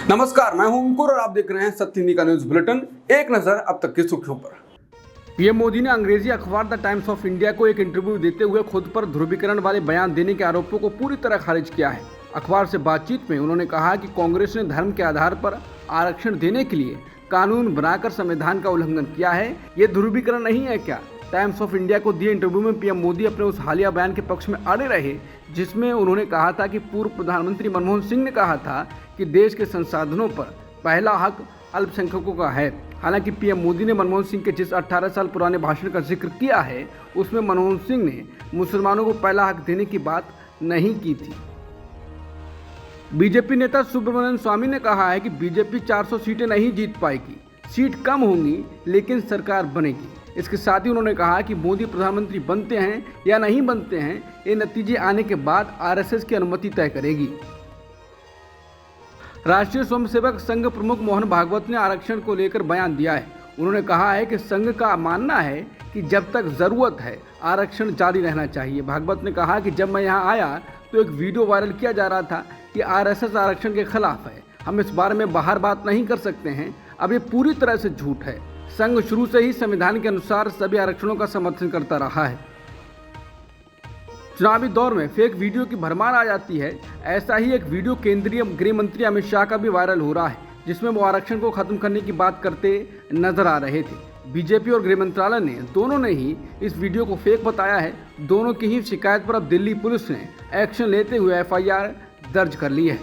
नमस्कार, मैं हूं अंकुर और आप देख रहे हैं सत्य हिंदी का न्यूज बुलेटिन। एक नजर अब तक की सुर्खियों पर। पीएम मोदी ने अंग्रेजी अखबार द टाइम्स ऑफ इंडिया को एक इंटरव्यू देते हुए खुद पर ध्रुवीकरण वाले बयान देने के आरोपों को पूरी तरह खारिज किया है। अखबार से बातचीत में उन्होंने कहा कि कांग्रेस ने धर्म के आधार पर आरक्षण देने के लिए कानून बनाकर संविधान का उल्लंघन किया है। ये ध्रुवीकरण नहीं है क्या? टाइम्स ऑफ इंडिया को दिए इंटरव्यू में पीएम मोदी अपने उस हालिया बयान के पक्ष में अड़े रहे जिसमें उन्होंने कहा था कि पूर्व प्रधानमंत्री मनमोहन सिंह ने कहा था कि देश के संसाधनों पर पहला हक अल्पसंख्यकों का है। हालांकि पीएम मोदी ने मनमोहन सिंह के जिस 18 साल पुराने भाषण का जिक्र किया है उसमें मनमोहन सिंह ने मुसलमानों को पहला हक देने की बात नहीं की थी। बीजेपी नेता सुब्रमण्यम स्वामी ने कहा है कि बीजेपी 400 सीटें नहीं जीत पाएगी, सीट कम होंगी लेकिन सरकार बनेगी। इसके साथ ही उन्होंने कहा कि मोदी प्रधानमंत्री बनते हैं या नहीं बनते हैं, ये नतीजे आने के बाद आरएसएस की अनुमति तय करेगी। राष्ट्रीय स्वयंसेवक संघ प्रमुख मोहन भागवत ने आरक्षण को लेकर बयान दिया है। उन्होंने कहा है कि संघ का मानना है कि जब तक जरूरत है आरक्षण जारी रहना चाहिए। भागवत ने कहा कि जब मैं यहां आया तो एक वीडियो वायरल किया जा रहा था कि आरएसएस आरक्षण के खिलाफ है। हम इस बारे में बाहर बात नहीं कर सकते हैं। अब ये पूरी तरह से झूठ है। संघ शुरू से ही संविधान के अनुसार सभी आरक्षणों का समर्थन करता रहा है। चुनावी दौर में फेक वीडियो की भरमार आ जाती है। ऐसा ही एक वीडियो केंद्रीय गृह मंत्री अमित शाह का भी वायरल हो रहा है जिसमें वो आरक्षण को खत्म करने की बात करते नजर आ रहे थे। बीजेपी और गृह मंत्रालय ने दोनों ने ही इस वीडियो को फेक बताया है। दोनों की ही शिकायत पर अब दिल्ली पुलिस ने एक्शन लेते हुए एफआईआर दर्ज कर ली है।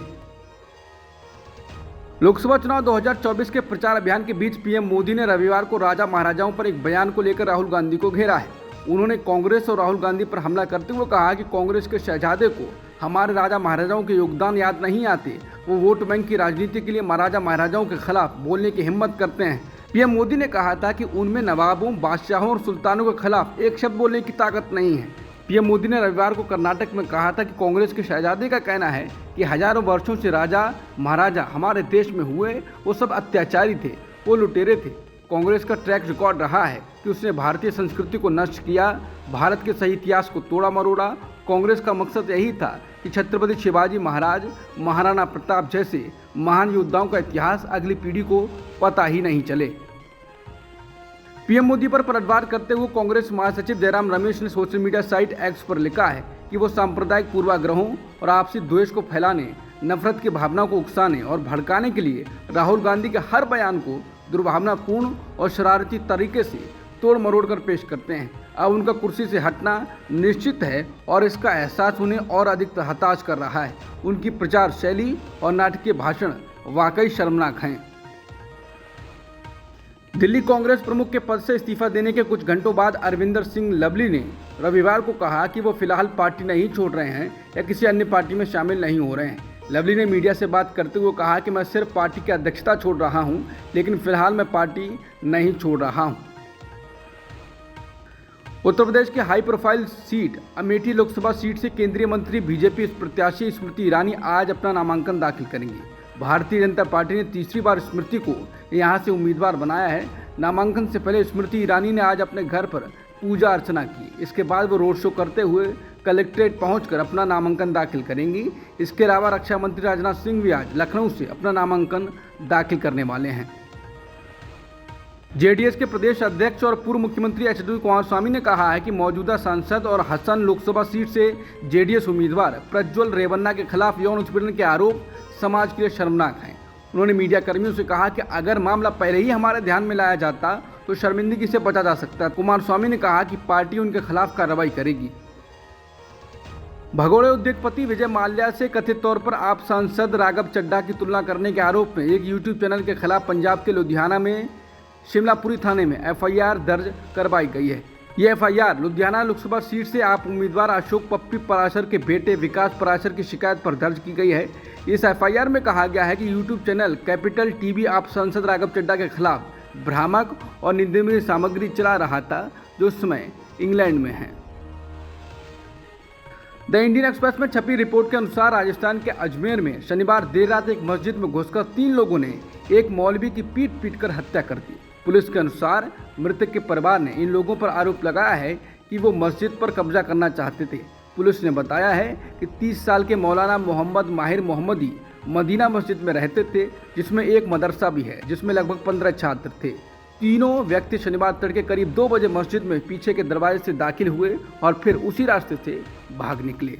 लोकसभा चुनाव 2024 के प्रचार अभियान के बीच पीएम मोदी ने रविवार को राजा महाराजाओं पर एक बयान को लेकर राहुल गांधी को घेरा है। उन्होंने कांग्रेस और राहुल गांधी पर हमला करते हुए कहा कि कांग्रेस के शहजादे को हमारे राजा महाराजाओं के योगदान याद नहीं आते। वो वोट बैंक की राजनीति के लिए महाराजा महाराजाओं के खिलाफ बोलने की हिम्मत करते हैं। पीएम मोदी ने कहा था कि उनमें नवाबों, बादशाहों और सुल्तानों के खिलाफ एक शब्द बोलने की ताकत नहीं है। पीएम मोदी ने रविवार को कर्नाटक में कहा था कि कांग्रेस के शहजादे का कहना है कि हजारों वर्षों से राजा महाराजा हमारे देश में हुए वो सब अत्याचारी थे, वो लुटेरे थे। कांग्रेस का ट्रैक रिकॉर्ड रहा है कि उसने भारतीय संस्कृति को नष्ट किया, भारत के सही इतिहास को तोड़ा मरोड़ा। कांग्रेस का मकसद यही था कि छत्रपति शिवाजी महाराज, महाराणा प्रताप जैसे महान योद्धाओं का इतिहास अगली पीढ़ी को पता ही नहीं चले। पीएम मोदी पर पलटवार करते हुए कांग्रेस महासचिव जयराम रमेश ने सोशल मीडिया साइट एक्स पर लिखा है कि वो सांप्रदायिक पूर्वाग्रहों और आपसी द्वेष को फैलाने, नफरत की भावना को उकसाने और भड़काने के लिए राहुल गांधी के हर बयान को दुर्भावनापूर्ण और शरारती तरीके से तोड़ मरोड़ कर पेश करते हैं। अब उनका कुर्सी से हटना निश्चित है और इसका एहसास उन्हें और अधिक हताश कर रहा है। उनकी प्रचार शैली और नाटकीय भाषण वाकई शर्मनाक हैं। दिल्ली कांग्रेस प्रमुख के पद से इस्तीफा देने के कुछ घंटों बाद अरविंदर सिंह लवली ने रविवार को कहा कि वो फिलहाल पार्टी नहीं छोड़ रहे हैं या किसी अन्य पार्टी में शामिल नहीं हो रहे हैं। लवली ने मीडिया से बात करते हुए कहा कि मैं सिर्फ पार्टी की अध्यक्षता छोड़ रहा हूं, लेकिन फिलहाल मैं पार्टी नहीं छोड़ रहा हूं। उत्तर प्रदेश की high profile seat Amethi Lok Sabha seat से केंद्रीय मंत्री बीजेपी प्रत्याशी स्मृति ईरानी आज अपना नामांकन दाखिल करेंगी। भारतीय जनता पार्टी ने तीसरी बार स्मृति को यहां से उम्मीदवार बनाया है। नामांकन से पहले स्मृति ईरानी ने आज अपने घर पर पूजा अर्चना की। इसके बाद वो रोड शो करते हुए कलेक्ट्रेट पहुंचकर अपना नामांकन दाखिल करेंगी। इसके अलावा रक्षा मंत्री राजनाथ सिंह भी आज लखनऊ से अपना नामांकन दाखिल करने वाले हैं। जेडीएस के प्रदेश अध्यक्ष और पूर्व मुख्यमंत्री एच.डी. कुमारस्वामी ने कहा है कि मौजूदा सांसद और हसन लोकसभा सीट से जेडीएस उम्मीदवार प्रज्वल रेवन्ना के खिलाफ यौन उत्पीड़न के आरोप समाज के लिए शर्मनाक हैं। उन्होंने मीडिया कर्मियों से कहा कि अगर मामला पहले ही हमारे ध्यान में लाया जाता तो शर्मिंदगी से बचा जा सकता है। कुमारस्वामी ने कहा कि पार्टी उनके खिलाफ कार्रवाई करेगी। भगोड़े उद्योगपति विजय माल्या से कथित तौर पर आप सांसद राघव चड्ढा की तुलना करने के आरोप में एक यूट्यूब चैनल के खिलाफ पंजाब के लुधियाना में शिमलापुरी थाने में एफआईआर दर्ज करवाई गई है। ये एफआईआर लुधियाना लोकसभा सीट से आप उम्मीदवार अशोक पप्पी पराशर के बेटे विकास पराशर की शिकायत पर दर्ज की गई है। इस एफआईआर में कहा गया है कि यूट्यूब चैनल कैपिटल टीवी आप सांसद राघव चड्ढा के खिलाफ भ्रामक और निंदनीय सामग्री चला रहा था जो उस समय इंग्लैंड में है। द इंडियन एक्सप्रेस में छपी रिपोर्ट के अनुसार राजस्थान के अजमेर में शनिवार देर रात एक मस्जिद में घुसकर 3 लोगों ने एक मौलवी की पीट कर हत्या कर दी। पुलिस के अनुसार मृतक के परिवार ने इन लोगों पर आरोप लगाया है कि वो मस्जिद पर कब्जा करना चाहते थे। पुलिस ने बताया है कि 30 साल के मौलाना मोहम्मद माहिर मोहम्मदी मदीना मस्जिद में रहते थे, जिसमें एक मदरसा भी है जिसमें लगभग 15 छात्र थे। तीनों व्यक्ति शनिवार तड़के करीब 2 बजे मस्जिद में पीछे के दरवाजे से दाखिल हुए और फिर उसी रास्ते से भाग निकले।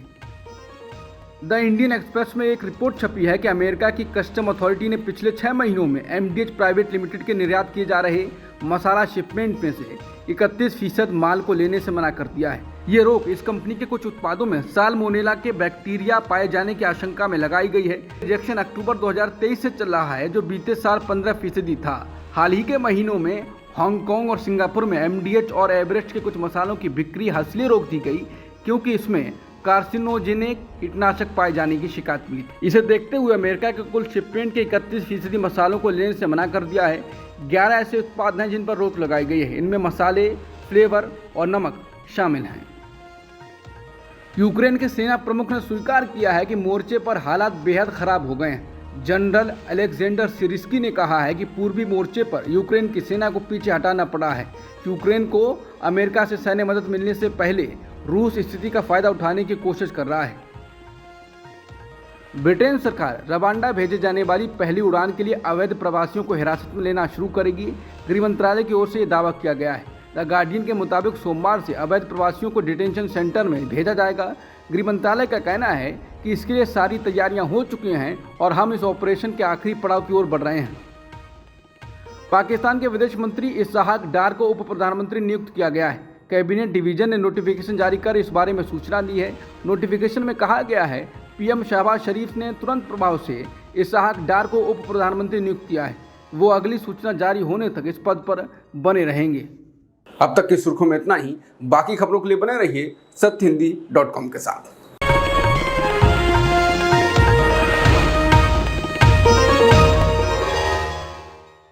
द इंडियन एक्सप्रेस में एक रिपोर्ट छपी है कि अमेरिका की कस्टम अथॉरिटी ने पिछले 6 महीनों में MDH प्राइवेट लिमिटेड के निर्यात किए जा रहे मसाला शिपमेंट में से 31% माल को लेने से मना कर दिया है। ये रोक इस कंपनी के कुछ उत्पादों में साल्मोनेला के बैक्टीरिया पाए जाने की आशंका में लगाई गई है। रिजेक्शन अक्टूबर 2023 से चल रहा है, जो बीते साल 15% था। हाल ही के महीनों में हांगकांग और सिंगापुर में MDH और एवरेस्ट के कुछ मसालों की बिक्री इसलिए रोक दी गई क्योंकि इसमें कार्सिनोजेनिक कीटनाशक पाए जाने की शिकायत मिली। इसे देखते हुए अमेरिका के कुल शिपमेंट के 31% मसालों को लेने से मना कर दिया है। 11 ऐसे उत्पाद हैं जिन पर रोक लगाई गई है। इनमें मसाले, फ्लेवर और नमक शामिल हैं। यूक्रेन के सेना प्रमुख ने स्वीकार किया है कि मोर्चे पर हालात बेहद खराब हो गए हैं। जनरल अलेक्जेंडर सिरिस्की ने कहा है कि पूर्वी मोर्चे पर यूक्रेन की सेना को पीछे हटाना पड़ा है। यूक्रेन को अमेरिका से सैन्य मदद मिलने से पहले रूस स्थिति का फायदा उठाने की कोशिश कर रहा है। ब्रिटेन सरकार रवांडा भेजे जाने वाली पहली उड़ान के लिए अवैध प्रवासियों को हिरासत में लेना शुरू करेगी। गृह मंत्रालय की ओर से यह दावा किया गया है। द गार्डियन के मुताबिक सोमवार से अवैध प्रवासियों को डिटेंशन सेंटर में भेजा जाएगा। गृह मंत्रालय का कहना है कि इसके लिए सारी तैयारियां हो चुकी हैं और हम इस ऑपरेशन के आखिरी पड़ाव की ओर बढ़ रहे हैं। पाकिस्तान के विदेश मंत्री इसहाक डार को उप प्रधानमंत्री नियुक्त किया गया है। कैबिनेट डिवीजन ने नोटिफिकेशन जारी कर इस बारे में सूचना दी है। नोटिफिकेशन में कहा गया है, PM शहबाज शरीफ ने तुरंत प्रभाव से इसहाक डार को उप प्रधानमंत्री नियुक्त किया है। वो अगली सूचना जारी होने तक इस पद पर बने रहेंगे। अब तक की सुर्खियों में इतना ही। बाकी खबरों के लिए बने रहिए सत्यहिंदी.com के साथ।